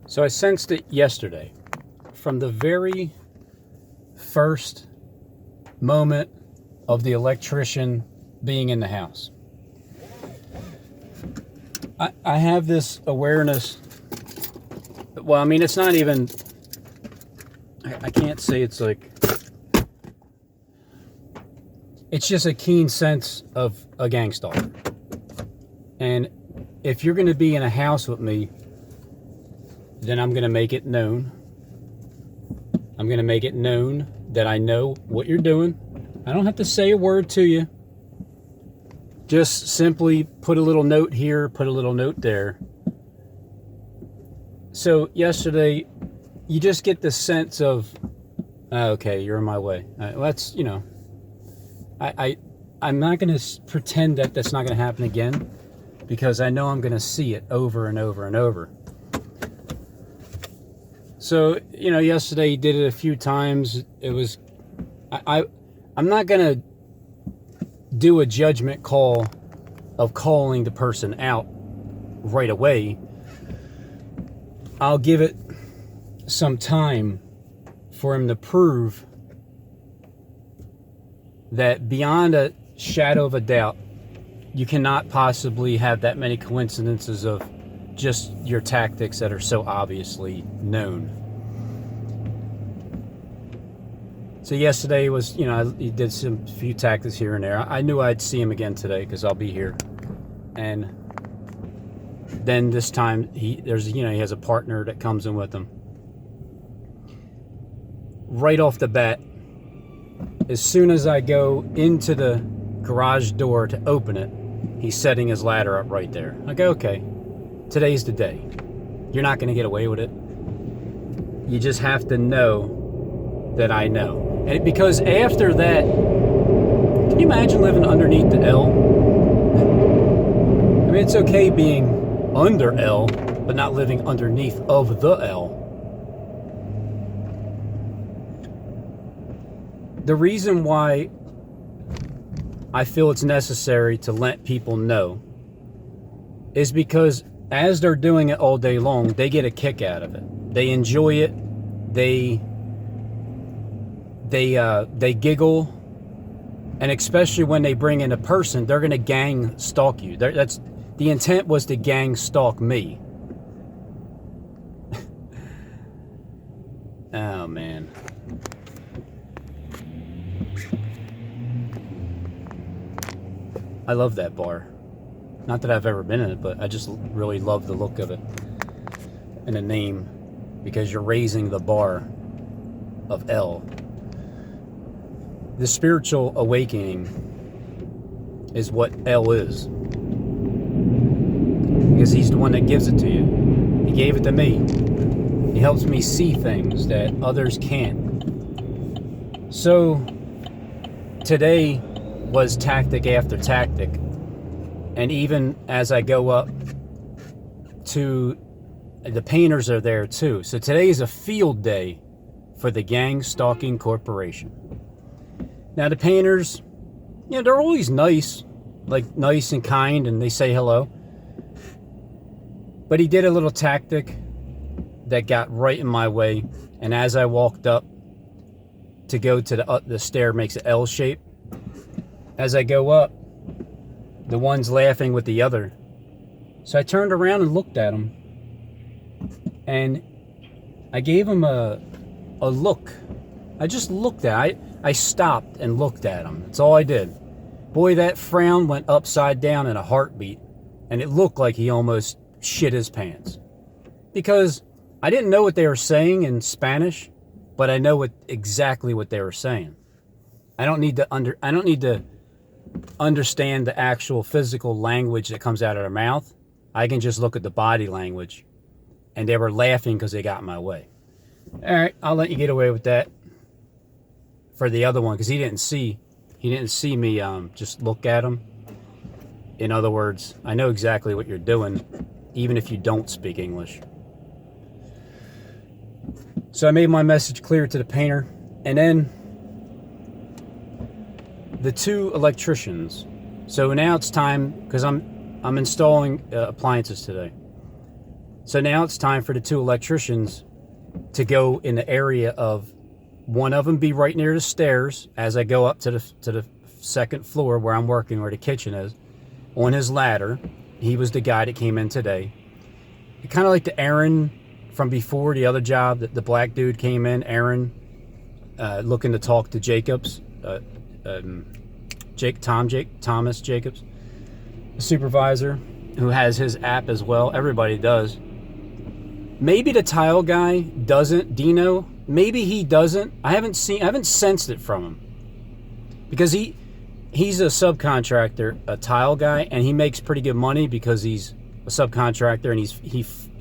So I sensed it yesterday from the very first moment of the electrician being in the house. I have this awareness. Well, I mean, it's not even, I can't say it's like, it's just a keen sense of a gangstalker. And if you're going to be in a house with me, then I'm going to make it known. I'm going to make it known that I know what you're doing. I don't have to say a word to you. Just simply put a little note here, put a little note there. So yesterday, you just get the sense of, okay, you're in my way. That's, you know, I'm not going to pretend that that's not going to happen again, because I know I'm going to see it over and over and over. So, you know, yesterday he did it a few times. It was, I'm not going to do a judgment call of calling the person out right away. I'll give it some time for him to prove that beyond a shadow of a doubt, you cannot possibly have that many coincidences of just your tactics that are so obviously known. So yesterday was, you know, he did some few tactics here and there. I knew I'd see him again today because I'll be here. And then this time he has a partner that comes in with him. Right off the bat, as soon as I go into the garage door to open it, he's setting his ladder up right there. I go, okay, today's the day. You're not going to get away with it. You just have to know that I know. And because after that, can you imagine living underneath the L? I mean, it's okay being under L, but not living underneath of the L. The reason why I feel it's necessary to let people know is because as they're doing it all day long, they get a kick out of it. They enjoy it. They giggle, and especially when they bring in a person, they're going to gang stalk you. That's the intent, was to gang stalk me. Oh man. I love that bar. Not that I've ever been in it, but I just really love the look of it and the name, because you're raising the bar of L. The spiritual awakening is what L is, because he's the one that gives it to you. He gave it to me. He helps me see things that others can't. So today was tactic after tactic, and even as I go up to, the painters are there too. So today is a field day for the Gang Stalking Corporation. Now the painters, you know, they're always nice, like nice and kind, and they say hello. But he did a little tactic that got right in my way, and as I walked up to go to the stair, makes an L shape. As I go up, the one's laughing with the other. So I turned around and looked at him, and I gave him a look. I just looked at it. I stopped and looked at him. That's all I did. Boy, that frown went upside down in a heartbeat, and it looked like he almost shit his pants. Because I didn't know what they were saying in Spanish, but I know exactly what they were saying. I don't need to understand the actual physical language that comes out of their mouth. I can just look at the body language, and they were laughing because they got in my way. All right, I'll let you get away with that for the other one, because he didn't see me just look at him. In other words, I know exactly what you're doing, even if you don't speak English. So I made my message clear to the painter, and then the two electricians. So now it's time, because I'm installing appliances today. So now it's time for the two electricians to go in the area of, one of them be right near the stairs as I go up to the second floor where I'm working, where the kitchen is, on his ladder. He was the guy that came in today. Kind of like the Aaron from before, the other job, that the black dude came in, Aaron, looking to talk to Jacobs, Thomas Jacobs, the supervisor, who has his app as well. Everybody does. Maybe the tile guy doesn't, Dino. Maybe he doesn't. I haven't sensed it from him, because he's a subcontractor, a tile guy, and he makes pretty good money because he's a subcontractor, and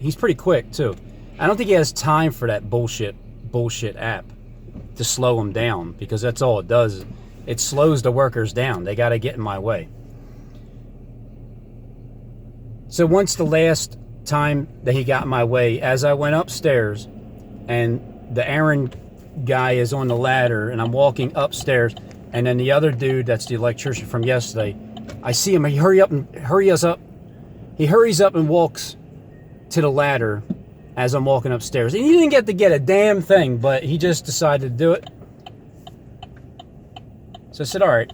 he's pretty quick too. I don't think he has time for that bullshit app to slow him down, because that's all it does. It slows the workers down. They got to get in my way. So once the last time that he got in my way, as I went upstairs, and the Aaron guy is on the ladder, and I'm walking upstairs, and then the other dude, that's the electrician from yesterday, I see him. He hurries up and walks to the ladder as I'm walking upstairs. And he didn't get to get a damn thing, but he just decided to do it. So I said, all right,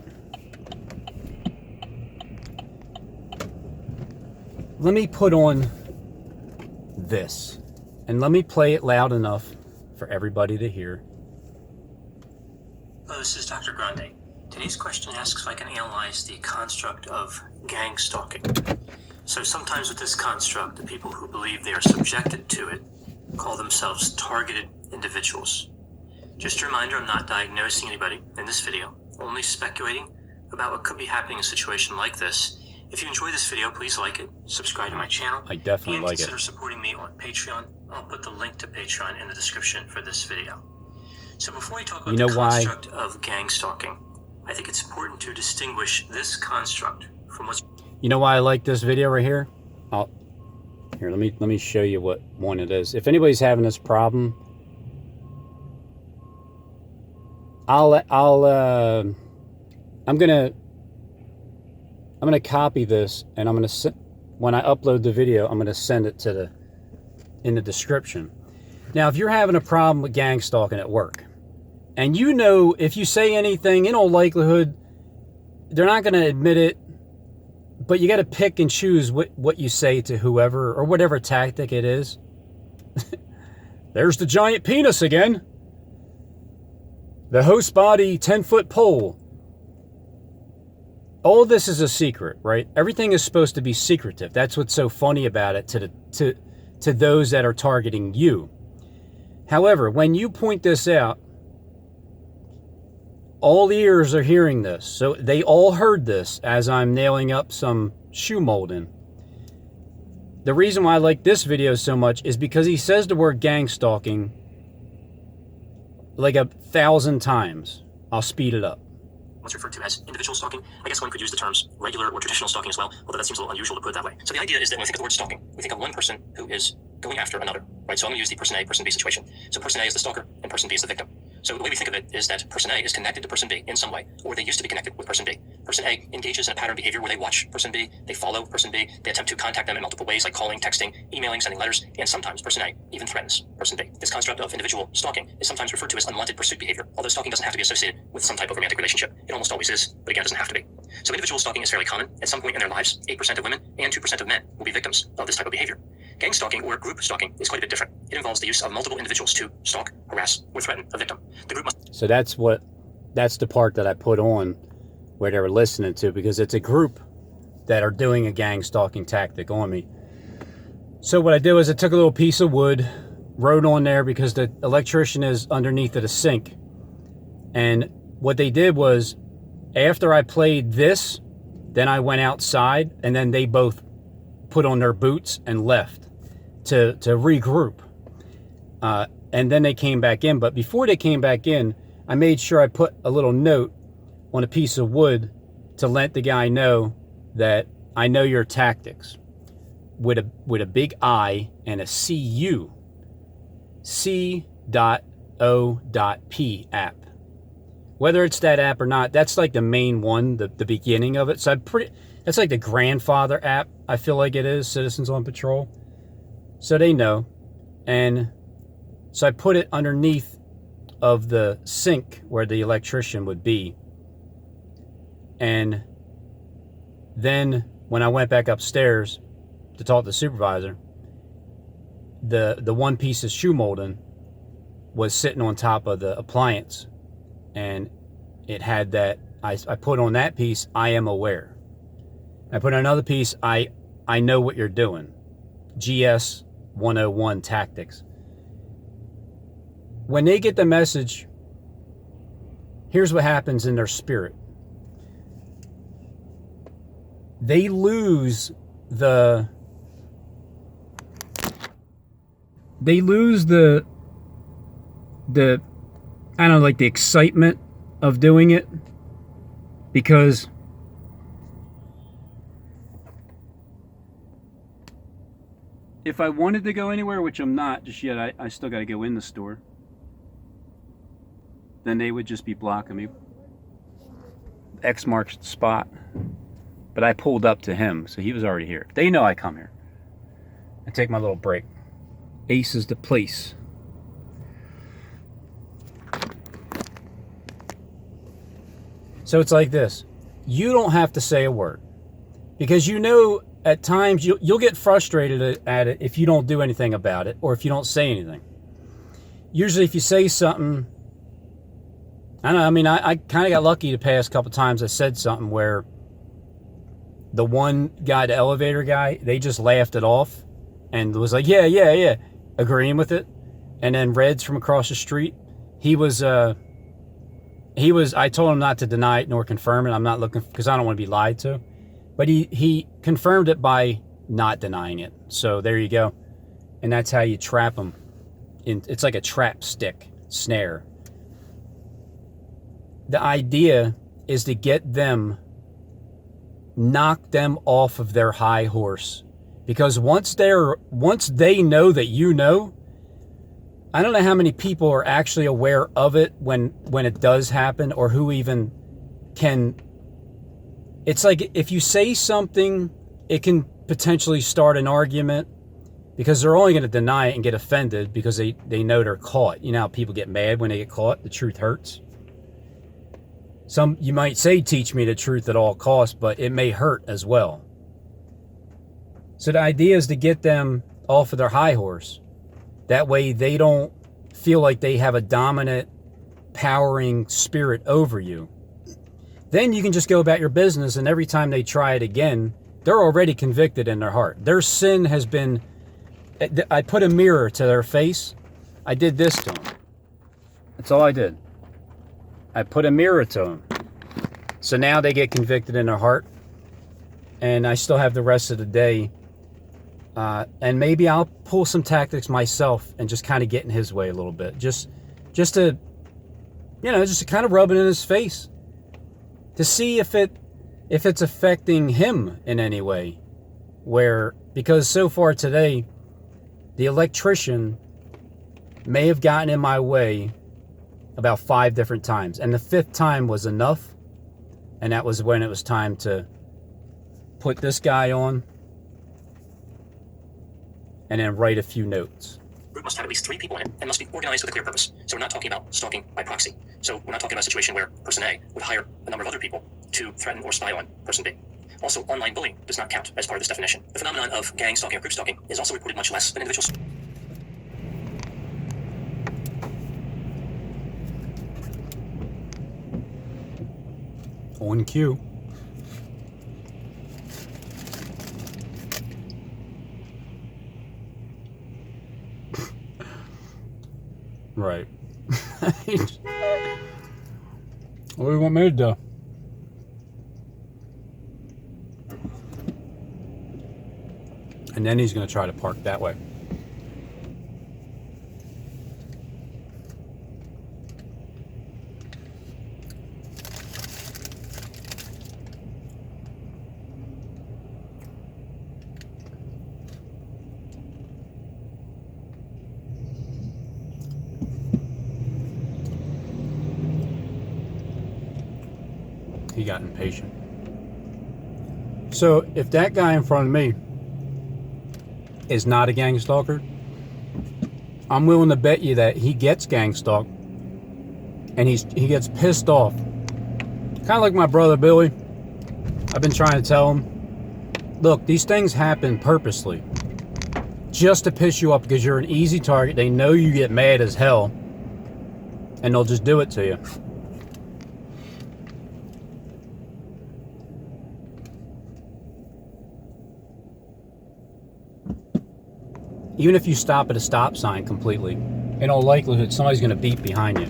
let me put on this, and let me play it loud enough for everybody to hear. Hello, this is Dr. Grande. Today's question asks if I can analyze the construct of gang stalking. So sometimes with this construct, the people who believe they are subjected to it call themselves targeted individuals. Just a reminder, I'm not diagnosing anybody in this video, only speculating about what could be happening in a situation like this. If you enjoy this video, please like it, subscribe to my channel, I definitely like it. And consider supporting me on Patreon. I'll put the link to Patreon in the description for this video. So before we talk about the construct of gang stalking, I think it's important to distinguish this construct from what's... You know why I like this video right here? Here, let me show you what one it is. If anybody's having this problem, I'm gonna copy this, and I'm gonna when I upload the video, I'm gonna send it to in the description. Now, if you're having a problem with gang stalking at work, and you know if you say anything, in all likelihood, they're not gonna admit it, but you got to pick and choose what you say to whoever, or whatever tactic it is. There's the giant penis again. The host body 10-foot pole. All this is a secret, right? Everything is supposed to be secretive. That's what's so funny about it to those that are targeting you. However, when you point this out, all ears are hearing this. So they all heard this as I'm nailing up some shoe molding. The reason why I like this video so much is because he says the word gang stalking like 1,000 times. I'll speed it up. What's referred to as individual stalking. I guess one could use the terms regular or traditional stalking as well, although that seems a little unusual to put it that way. So the idea is that when we think of the word stalking, we think of one person who is going after another, right? So I'm going to use the person A, person B situation. So person A is the stalker and person B is the victim. So the way we think of it is that person A is connected to person B in some way, or they used to be connected with person B. Person A engages in a pattern behavior where they watch person B, they follow person B, they attempt to contact them in multiple ways like calling, texting, emailing, sending letters, and sometimes person A even threatens person B. This construct of individual stalking is sometimes referred to as unwanted pursuit behavior, although stalking doesn't have to be associated with some type of romantic relationship. It almost always is, but again, it doesn't have to be. So individual stalking is fairly common. At some point in their lives, 8% of women and 2% of men will be victims of this type of behavior. Gang stalking or group stalking is quite a bit different. It involves the use of multiple individuals to stalk, harass, or threaten a victim. The group must... So that's the part that I put on where they were listening to, because it's a group that are doing a gang stalking tactic on me. So what I did was I took a little piece of wood, wrote on there, because the electrician is underneath of the sink. And what they did was, after I played this, then I went outside, and then they both put on their boots and left to regroup. And then they came back in. But before they came back in, I made sure I put a little note on a piece of wood to let the guy know that I know your tactics, with a big I and a CU. C.O.P app. Whether it's that app or not, that's like the main one, the beginning of it. So that's like the grandfather app, I feel like it is, Citizens on Patrol. So they know. And so I put it underneath of the sink where the electrician would be. And then when I went back upstairs to talk to the supervisor, the one piece of shoe molding was sitting on top of the appliance, and it had that. I put on that piece, I am aware. I put on another piece, I know what you're doing. GS 101 tactics. When they get the message, here's what happens in their spirit. They lose the I don't know, like the excitement of doing it, because if I wanted to go anywhere, which I'm not just yet, I still got to go in the store, then they would just be blocking me. X marks the spot. But I pulled up to him, so he was already here. They know I come here. I take my little break. Ace is the place. So it's like this. You don't have to say a word. Because you know at times you'll get frustrated at it if you don't do anything about it, or if you don't say anything. Usually if you say something, I don't know, I mean, I kind of got lucky the past couple times I said something where the one guy, the elevator guy, they just laughed it off and was like, yeah, agreeing with it. And then Reds from across the street, I told him not to deny it nor confirm it. I'm not looking, because I don't want to be lied to. But he confirmed it by not denying it. So there you go. And that's how you trap them. It's like a trap stick, snare. The idea is to get them, knock them off of their high horse, because once they know that you know, I don't know how many people are actually aware of it when it does happen, or who even can. It's like if you say something, it can potentially start an argument, because they're only going to deny it and get offended because they know they're caught. You know how people get mad when they get caught? The truth hurts. You might say, teach me the truth at all costs, but it may hurt as well. So the idea is to get them off of their high horse. That way they don't feel like they have a dominant, powering spirit over you. Then you can just go about your business, and every time they try it again, they're already convicted in their heart. Their sin has been... I put a mirror to their face. I did this to them. That's all I did. I put a mirror to them. So now they get convicted in their heart. And I still have the rest of the day. And maybe I'll pull some tactics myself and just kind of get in his way a little bit. Just to kind of rub it in his face. To see if it's affecting him in any way. Because so far today, the electrician may have gotten in my way about 5 different times, and the 5th time was enough, and that was when it was time to put this guy on and then write a few notes. Group must have at least 3 people in it and must be organized with a clear purpose. So we're not talking about stalking by proxy. So we're not talking about a situation where person A would hire a number of other people to threaten or spy on person B. Also, online bullying does not count as part of this definition. The phenomenon of gang stalking or group stalking is also reported much less than individual. On cue. Right. What do you want me to do? And then he's going to try to park that way. He got impatient. So if that guy in front of me is not a gang stalker, I'm willing to bet you that he gets gang stalked and he gets pissed off. Kind of like my brother Billy. I've been trying to tell him, look, these things happen purposely. Just to piss you off because you're an easy target. They know you get mad as hell and they'll just do it to you. Even if you stop at a stop sign completely, in all likelihood, somebody's going to beep behind you.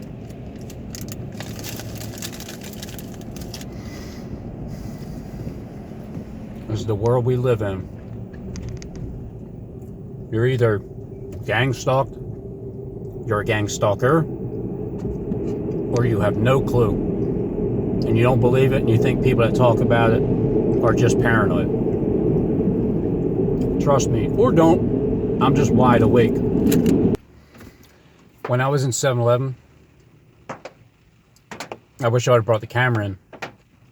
This is the world we live in. You're either gang stalked, you're a gang stalker, or you have no clue. And you don't believe it, and you think people that talk about it are just paranoid. Trust me, or don't. I'm just wide awake. When I was in 7-Eleven, I wish I would have brought the camera in.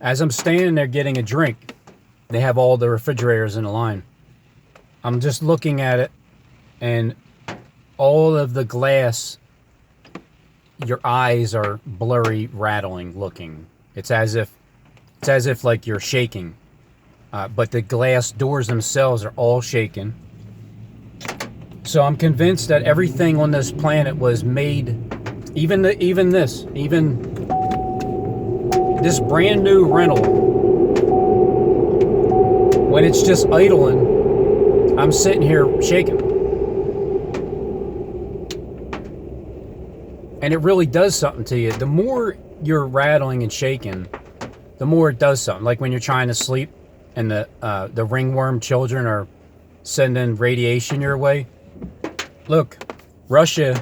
As I'm standing there getting a drink, they have all the refrigerators in a line. I'm just looking at it, and all of the glass, your eyes are blurry, rattling looking. It's as if like you're shaking. But the glass doors themselves are all shaking. So I'm convinced that everything on this planet was made, even this brand new rental, when it's just idling, I'm sitting here shaking. And it really does something to you. The more you're rattling and shaking, the more it does something. Like when you're trying to sleep and the ringworm children are sending radiation your way. Look, Russia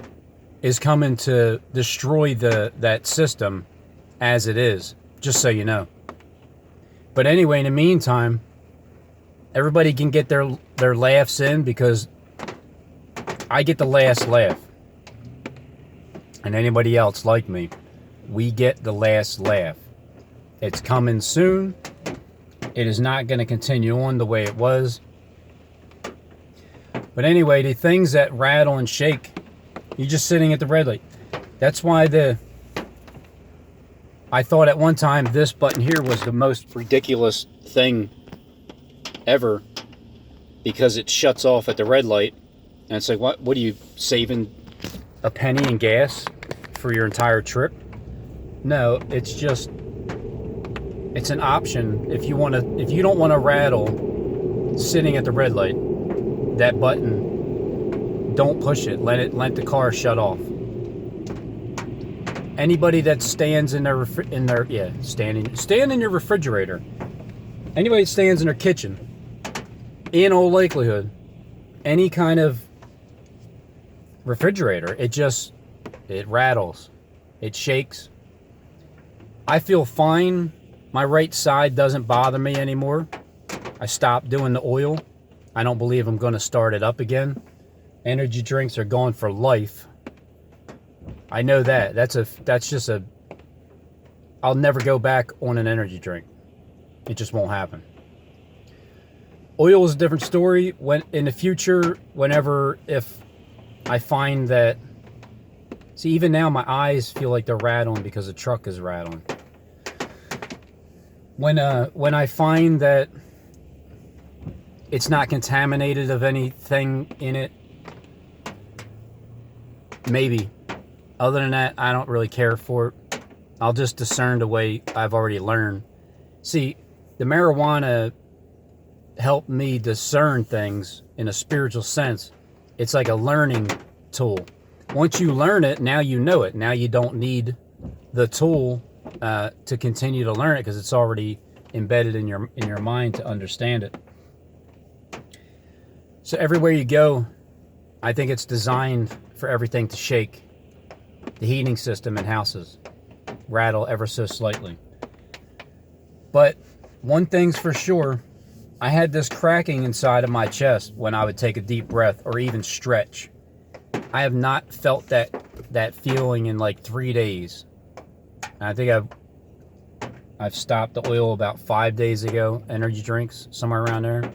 is coming to destroy that system as it is, just so you know. But anyway, in the meantime, everybody can get their laughs in because I get the last laugh. And anybody else like me, we get the last laugh. It's coming soon. It is not going to continue on the way it was. But anyway, the things that rattle and shake, you're just sitting at the red light. That's why I thought at one time this button here was the most ridiculous thing ever because it shuts off at the red light. And it's like, what are you saving a penny in gas for your entire trip? No, it's an option if you don't want to rattle sitting at the red light. That button, don't push it. Let the car shut off. Anybody that stands in stand in your refrigerator. Anybody that stands in their kitchen, in all likelihood, any kind of refrigerator, it rattles, it shakes. I feel fine. My right side doesn't bother me anymore. I stopped doing the oil. I don't believe I'm going to start it up again. Energy drinks are gone for life. I know that. I'll never go back on an energy drink. It just won't happen. Oil is a different story. When in the future, if I find that, see, even now my eyes feel like they're rattling because the truck is rattling. When I find that it's not contaminated of anything in it, maybe. Other than that, I don't really care for it. I'll just discern the way I've already learned. See, the marijuana helped me discern things in a spiritual sense. It's like a learning tool. Once you learn it, now you know it. Now you don't need the tool to continue to learn it because it's already embedded in your mind to understand it. So everywhere you go, I think it's designed for everything to shake. The heating system in houses rattle ever so slightly. But one thing's for sure, I had this cracking inside of my chest when I would take a deep breath or even stretch. I have not felt that feeling in like 3 days. And I think I've stopped the oil about 5 days ago, energy drinks, somewhere around there.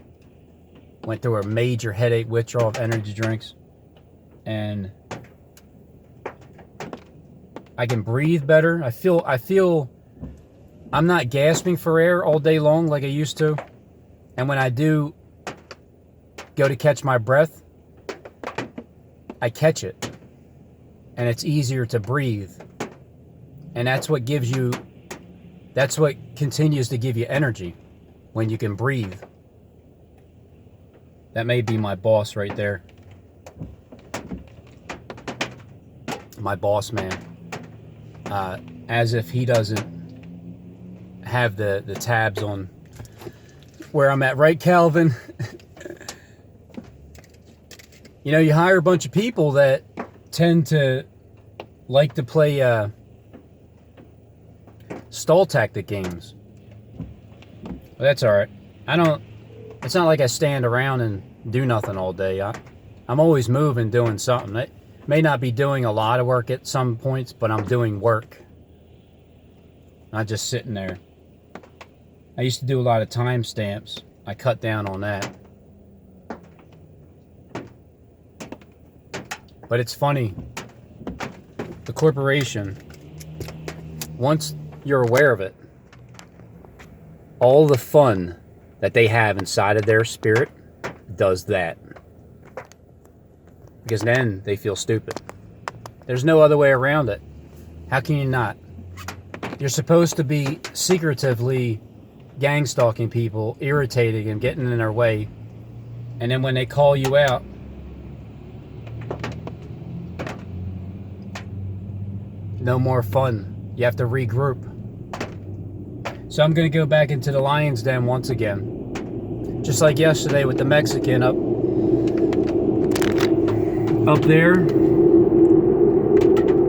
Went through a major headache withdrawal of energy drinks. And I can breathe better. I feel I'm not gasping for air all day long like I used to. And when I do go to catch my breath, I catch it. And it's easier to breathe. And that's what continues to give you energy, when you can breathe. That may be my boss right there. My boss man. As if he doesn't have the tabs on where I'm at, right, Calvin? You know, you hire a bunch of people that tend to like to play stall tactic games. Well, that's alright. It's not like I stand around and do nothing all day. I'm always moving, doing something. I may not be doing a lot of work at some points, but I'm doing work. Not just sitting there. I used to do a lot of timestamps. I cut down on that. But it's funny. The corporation, once you're aware of it, all the fun that they have inside of their spirit does that. Because then they feel stupid. There's no other way around it. How can you not? You're supposed to be secretively gang stalking people, irritating and getting in their way. And then when they call you out, no more fun. You have to regroup. So I'm going to go back into the lion's den once again. Just like yesterday with the Mexican up there.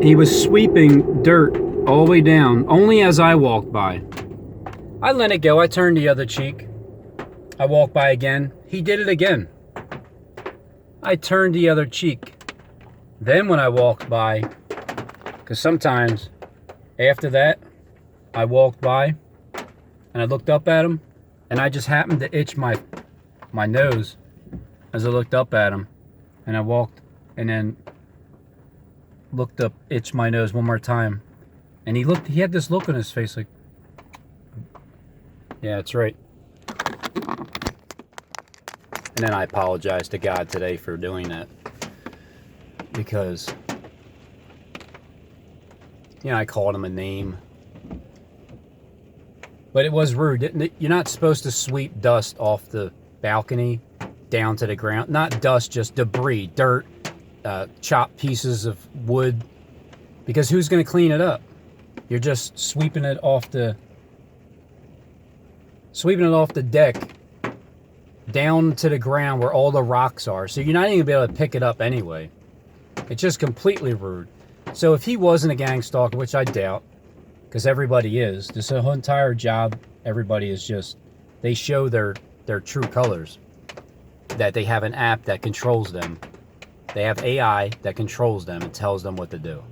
He was sweeping dirt all the way down, only as I walked by. I let it go. I turned the other cheek. I walked by again. He did it again. I turned the other cheek. Then when I walked by, because sometimes after that, I walked by and I looked up at him, and I just happened to itch my nose as I looked up at him, and I walked and then looked up, itched my nose one more time, and he had this look on his face like, yeah, that's right. And then I apologized to God today for doing that, because, you know, I called him a name. But it was rude. You're not supposed to sweep dust off the balcony down to the ground. Not dust, just debris, dirt, chopped pieces of wood. Because who's going to clean it up? You're just sweeping it off the deck down to the ground where all the rocks are. So you're not even going to be able to pick it up anyway. It's just completely rude. So if he wasn't a gang stalker, which I doubt, because everybody is, this whole entire job, everybody is just, they show their true colors. That they have an app that controls them. They have AI that controls them and tells them what to do.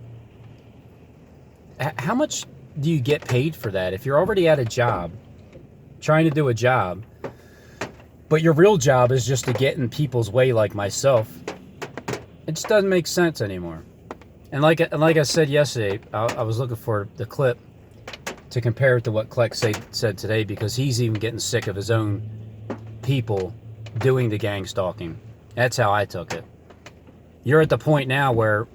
How much do you get paid for that? If you're already at a job, trying to do a job, but your real job is just to get in people's way like myself, it just doesn't make sense anymore. And like I said yesterday, I was looking for the clip to compare it to what Kleck said today, because he's even getting sick of his own people doing the gang stalking. That's how I took it. You're at the point now where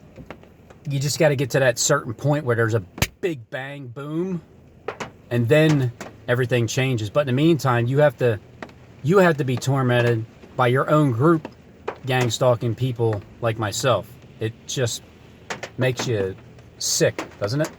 you just got to get to that certain point where there's a big bang, boom, and then everything changes. But in the meantime, you have to be tormented by your own group gang stalking people like myself. It just makes you sick, doesn't it?